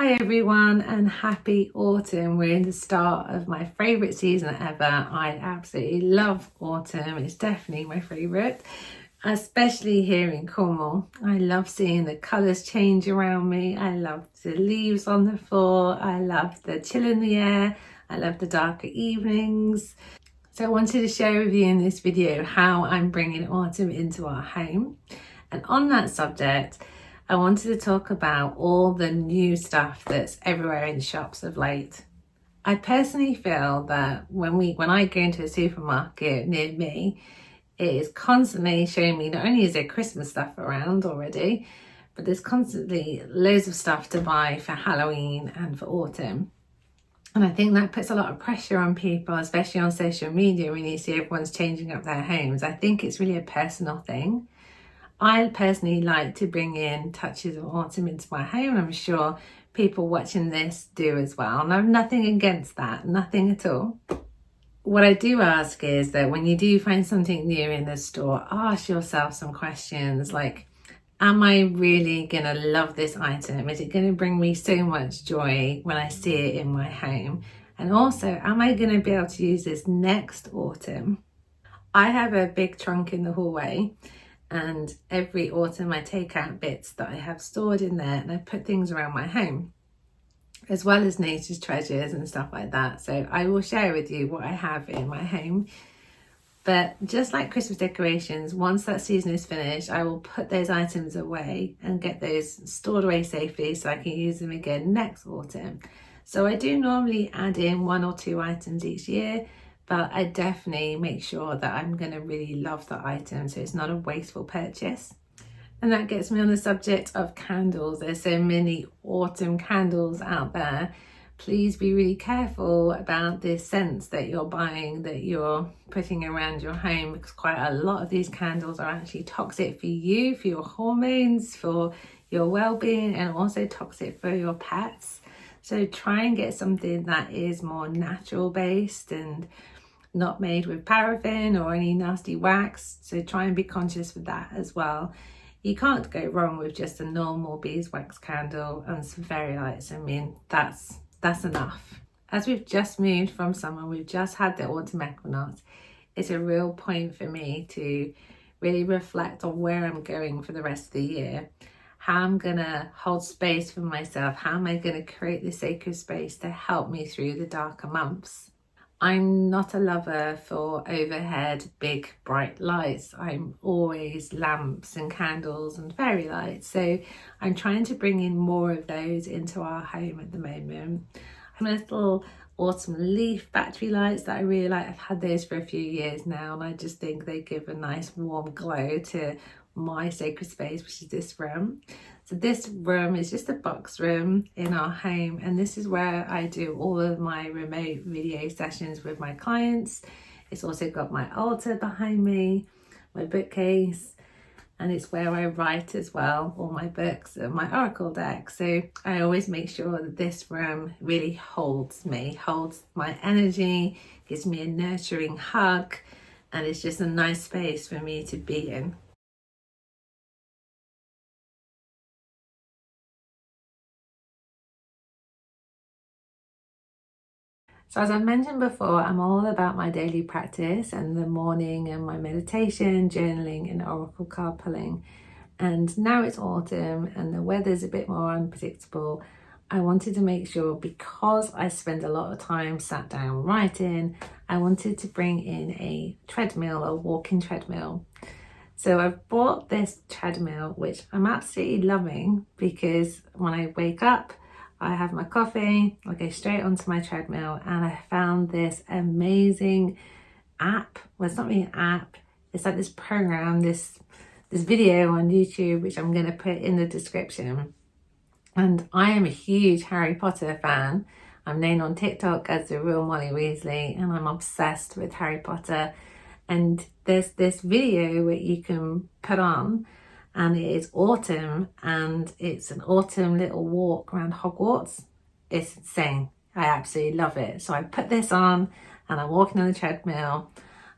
Hi everyone and happy autumn. We're in the start of my favourite season ever. I absolutely love autumn. It's definitely my favourite, especially here in Cornwall. I love seeing the colours change around me. I love the leaves on the floor. I love the chill in the air. I love the darker evenings. So I wanted to share with you in this video how I'm bringing autumn into our home. And on that subject, I wanted to talk about all the new stuff that's everywhere in shops of late. I personally feel that when I go into a supermarket near me, it is constantly showing me not only is there Christmas stuff around already, but there's constantly loads of stuff to buy for Halloween and for autumn. And I think that puts a lot of pressure on people, especially on social media, when you see everyone's changing up their homes. I think it's really a personal thing. I personally like to bring in touches of autumn into my home. I'm sure people watching this do as well. And I have nothing against that, nothing at all. What I do ask is that when you do find something new in the store, ask yourself some questions like, am I really going to love this item? Is it going to bring me so much joy when I see it in my home? And also, am I going to be able to use this next autumn? I have a big trunk in the hallway. And every autumn I take out bits that I have stored in there and I put things around my home, as well as nature's treasures and stuff like that. So I will share with you what I have in my home. But just like Christmas decorations, once that season is finished, I will put those items away and get those stored away safely so I can use them again next autumn. So I do normally add in 1 or 2 items each year, but I definitely make sure that I'm going to really love the item so it's not a wasteful purchase. And that gets me on the subject of candles. There's so many autumn candles out there. Please be really careful about the scents that you're buying, that you're putting around your home, because quite a lot of these candles are actually toxic for you, for your hormones, for your well-being, and also toxic for your pets. So try and get something that is more natural based and not made with paraffin or any nasty wax. So try and be conscious with that as well. You can't go wrong with just a normal beeswax candle and some fairy lights. I mean, that's enough. As we've just moved from summer, we've just had the autumn equinox. It's a real point for me to really reflect on where I'm going for the rest of the year, how I'm gonna hold space for myself, how am I gonna create this sacred space to help me through the darker months. I'm not a lover for overhead big bright lights. I'm always lamps and candles and fairy lights. So I'm trying to bring in more of those into our home at the moment. I'm a little autumn leaf battery lights that I really like. I've had those for a few years now and I just think they give a nice warm glow to my sacred space, which is this room. So this room is just a box room in our home, and this is where I do all of my remote video sessions with my clients. It's also got my altar behind me, my bookcase, and it's where I write as well, all my books and my oracle deck. So I always make sure that this room really holds me, holds my energy, gives me a nurturing hug, and it's just a nice space for me to be in. So as I mentioned before, I'm all about my daily practice and the morning and my meditation, journaling and oracle card pulling. And now it's autumn and the weather's a bit more unpredictable. I wanted to make sure, because I spend a lot of time sat down writing, I wanted to bring in a treadmill, a walking treadmill. So I've bought this treadmill, which I'm absolutely loving, because when I wake up, I have my coffee, I go straight onto my treadmill, and I found this amazing app. Well, it's not really an app, it's like this program, this video on YouTube, which I'm going to put in the description. And I am a huge Harry Potter fan. I'm known on TikTok as the real Molly Weasley, and I'm obsessed with Harry Potter. And there's this video where you can put on, and it is autumn, and it's an autumn little walk around Hogwarts. It's insane. I absolutely love it. So I put this on and I'm walking on the treadmill.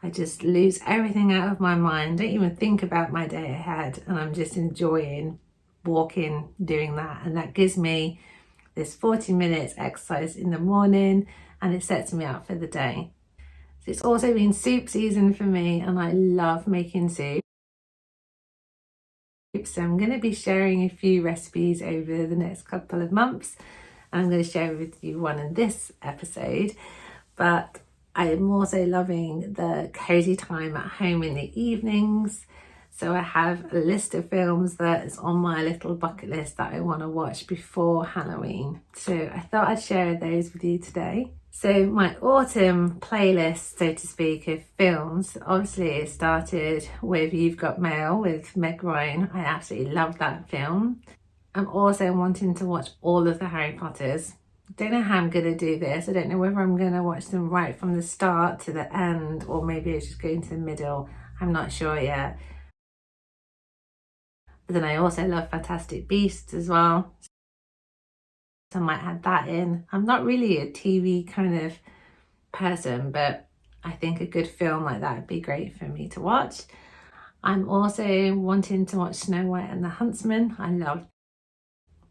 I just lose everything out of my mind, don't even think about my day ahead, and I'm just enjoying walking, doing that. And that gives me this 40 minutes exercise in the morning, and it sets me up for the day. So it's also been soup season for me, and I love making soup. So I'm going to be sharing a few recipes over the next couple of months, and I'm going to share with you one in this episode. But I am also loving the cozy time at home in the evenings. So I have a list of films that is on my little bucket list that I want to watch before Halloween. So I thought I'd share those with you today. So my autumn playlist, so to speak, of films, obviously it started with You've Got Mail with Meg Ryan. I absolutely love that film. I'm also wanting to watch all of the Harry Potters. Don't know how I'm going to do this. I don't know whether I'm going to watch them right from the start to the end, or maybe I just go into the middle. I'm not sure yet. But then I also love Fantastic Beasts as well. I might add that in. I'm not really a TV kind of person, but I think a good film like that would be great for me to watch. I'm also wanting to watch Snow White and the Huntsman. I love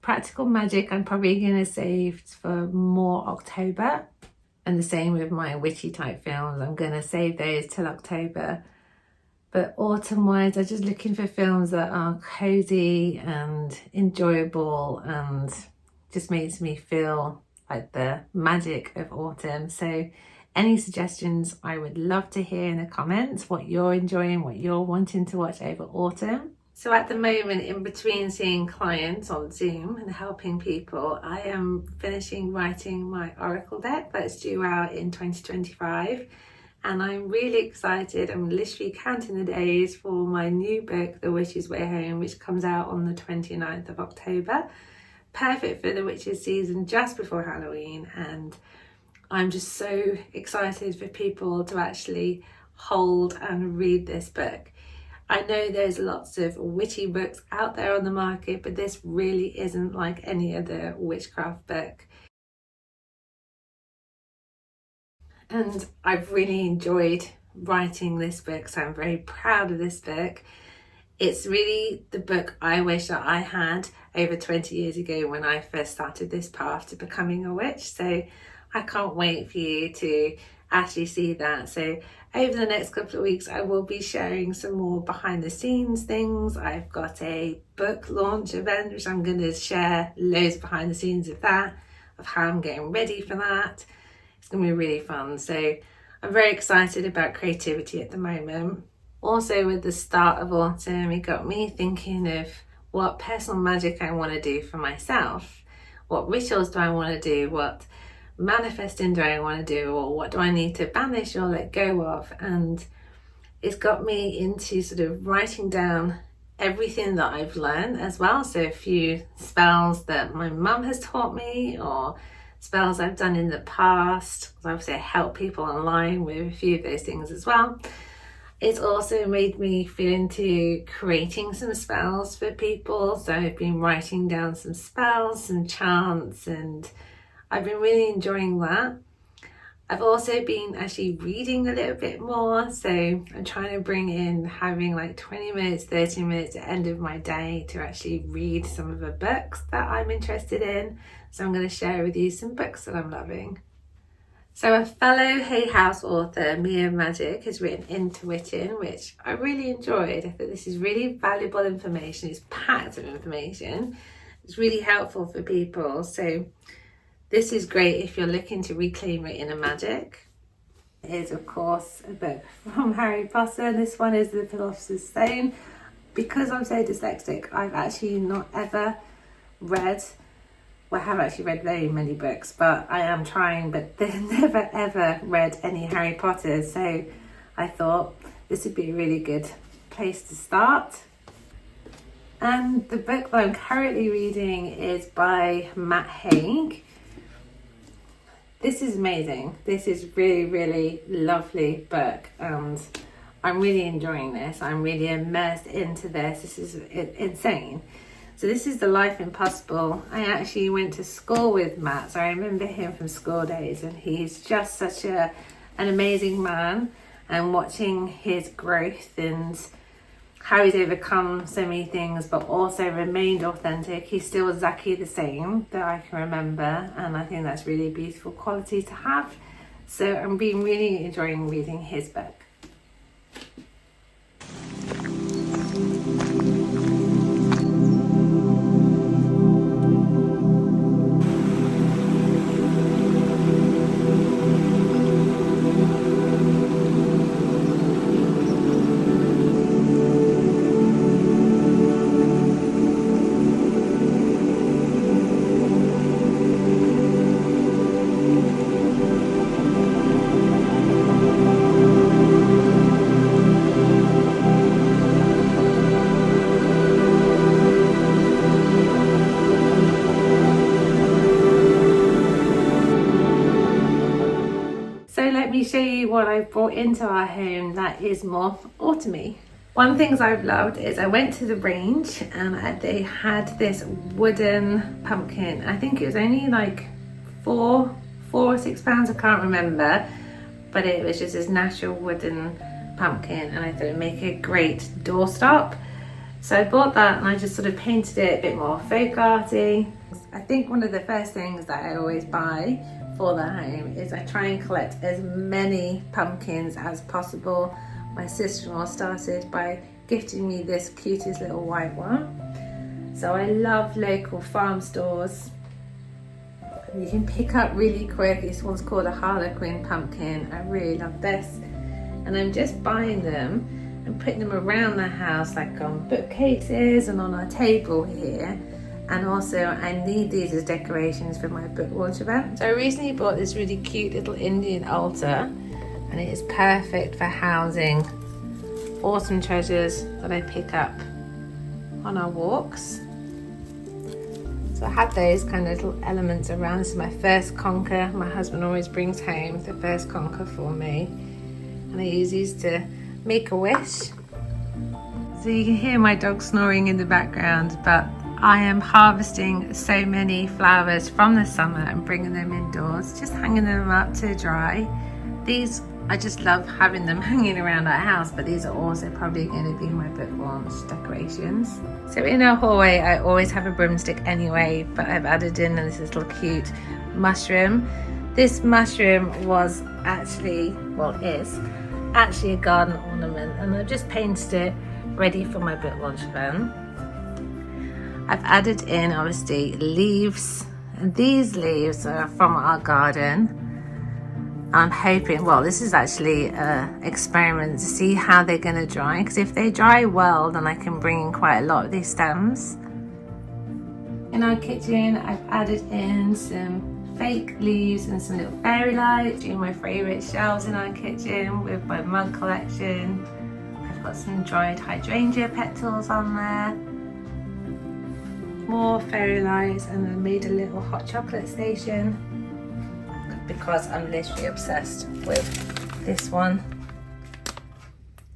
Practical Magic. I'm probably going to save for more October. And the same with my witchy type films. I'm going to save those till October. But autumn wise, I'm just looking for films that are cozy and enjoyable and just makes me feel like the magic of autumn. So any suggestions I would love to hear in the comments, what you're enjoying, what you're wanting to watch over autumn. So at the moment, in between seeing clients on Zoom and helping people, I am finishing writing my Oracle deck that's due out in 2025. And I'm really excited. I'm literally counting the days for my new book, The Witch's Way Home, which comes out on the 29th of October. Perfect for the witches season just before Halloween. And I'm just so excited for people to actually hold and read this book. I know there's lots of witchy books out there on the market, but this really isn't like any other witchcraft book. And I've really enjoyed writing this book, so I'm very proud of this book. It's really the book I wish that I had over 20 years ago when I first started this path to becoming a witch. So I can't wait for you to actually see that. So over the next couple of weeks, I will be sharing some more behind the scenes things. I've got a book launch event, which I'm going to share loads behind the scenes of that, of how I'm getting ready for that. It's going to be really fun. So I'm very excited about creativity at the moment. Also, with the start of autumn, it got me thinking of what personal magic I want to do for myself. What rituals do I want to do? What manifesting do I want to do? Or what do I need to banish or let go of? And it's got me into sort of writing down everything that I've learned as well. So a few spells that my mum has taught me, or spells I've done in the past. Obviously I help people online with a few of those things as well. It's also made me feel into creating some spells for people. So I've been writing down some spells, some chants, and I've been really enjoying that. I've also been actually reading a little bit more. So I'm trying to bring in having like 20 minutes, 30 minutes at the end of my day to actually read some of the books that I'm interested in. So I'm going to share with you some books that I'm loving. So a fellow Hay House author, Mia Magik, has written IntuWitchin, which I really enjoyed. I thought this is really valuable information. It's packed of information. It's really helpful for people. So this is great if you're looking to reclaim your inner magic. It is, of course, a book from Harry Potter. This one is The Philosopher's Stone. Because I'm so dyslexic, I've actually not ever read... Well, I have actually read very many books, but I am trying, but they've never ever read any Harry Potter. So I thought this would be a really good place to start. And the book that I'm currently reading is by Haig. This is amazing. This is really, really lovely book, and I'm really enjoying this. I'm really immersed into this. This is insane. So this is The Life Impossible. I actually went to school with Matt, so I remember him from school days, and he's just such an amazing man, and watching his growth and how he's overcome so many things but also remained authentic. He's still exactly the same that I can remember, and I think that's really a beautiful quality to have. So I'm really enjoying reading his book. So let me show you what I've brought into our home that is more autumny. One thing I've loved is I went to the range and they had this wooden pumpkin. I think it was only like four or £6, I can't remember, but it was just this natural wooden pumpkin, and I thought it'd make a great doorstop. So I bought that and I just sort of painted it a bit more folk arty. I think one of the first things that I always buy for the home is I try and collect as many pumpkins as possible. My sister-in-law started by gifting me this cutest little white one. So I love local farm stores. You can pick up really quick. This one's called a Harlequin pumpkin. I really love this. And I'm just buying them and putting them around the house, like on bookcases and on our table here. And also I need these as decorations for my book launch event. So I recently bought this really cute little Indian altar, and it is perfect for housing autumn treasures that I pick up on our walks. So I had those kind of little elements around. This is my first conker. My husband always brings home the first conker for me, and I use these to make a wish. So you can hear my dog snoring in the background, but I am harvesting so many flowers from the summer and bringing them indoors, just hanging them up to dry. These, I just love having them hanging around our house, but these are also probably going to be my book launch decorations. So in our hallway, I always have a broomstick anyway, but I've added in this little cute mushroom. This mushroom was actually, well, is actually a garden ornament, and I've just painted it ready for my book launch event. I've added in obviously leaves, and these leaves are from our garden. I'm hoping, well, this is actually an experiment to see how they're going to dry, because if they dry well then I can bring in quite a lot of these stems. In our kitchen I've added in some fake leaves and some little fairy lights, doing my favourite shelves in our kitchen with my mug collection. I've got some dried hydrangea petals on there. More fairy lights, and I made a little hot chocolate station because I'm literally obsessed with this one.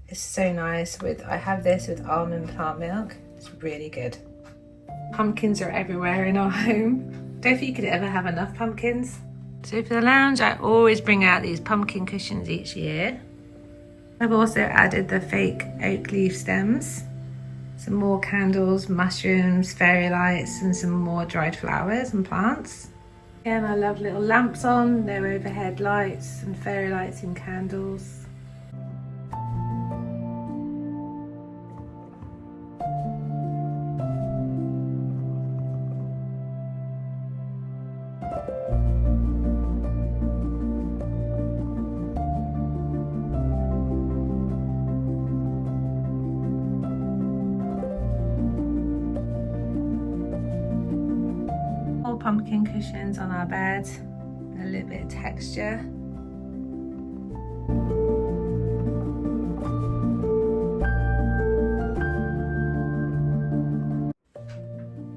It's so nice. I have this with almond plant milk. It's really good. Pumpkins are everywhere in our home. Don't know if you could ever have enough pumpkins. So for the lounge, I always bring out these pumpkin cushions each year. I've also added the fake oak leaf stems, some more candles, mushrooms, fairy lights, and some more dried flowers and plants. Again, I love little lamps on, no overhead lights, and fairy lights and candles. Pumpkin cushions on our bed, a little bit of texture.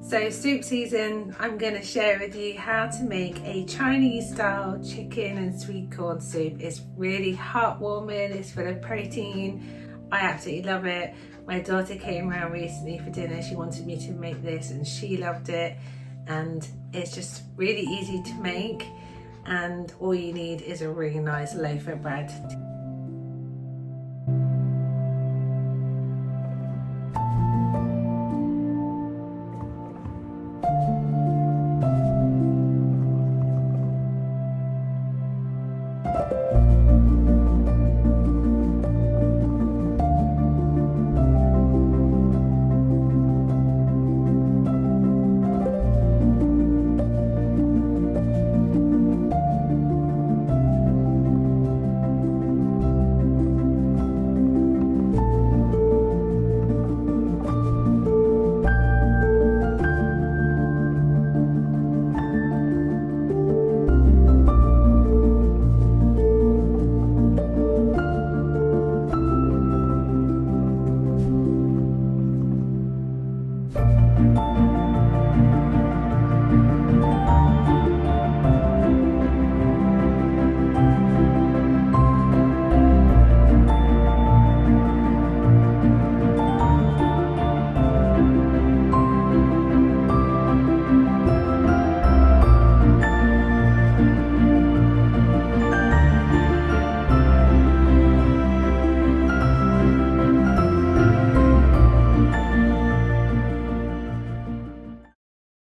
So soup season, I'm going to share with you how to make a Chinese style chicken and sweet corn soup. It's really heartwarming, it's full of protein. I absolutely love it. My daughter came around recently for dinner, she wanted me to make this and she loved it. And it's just really easy to make, and all you need is a really nice loaf of bread.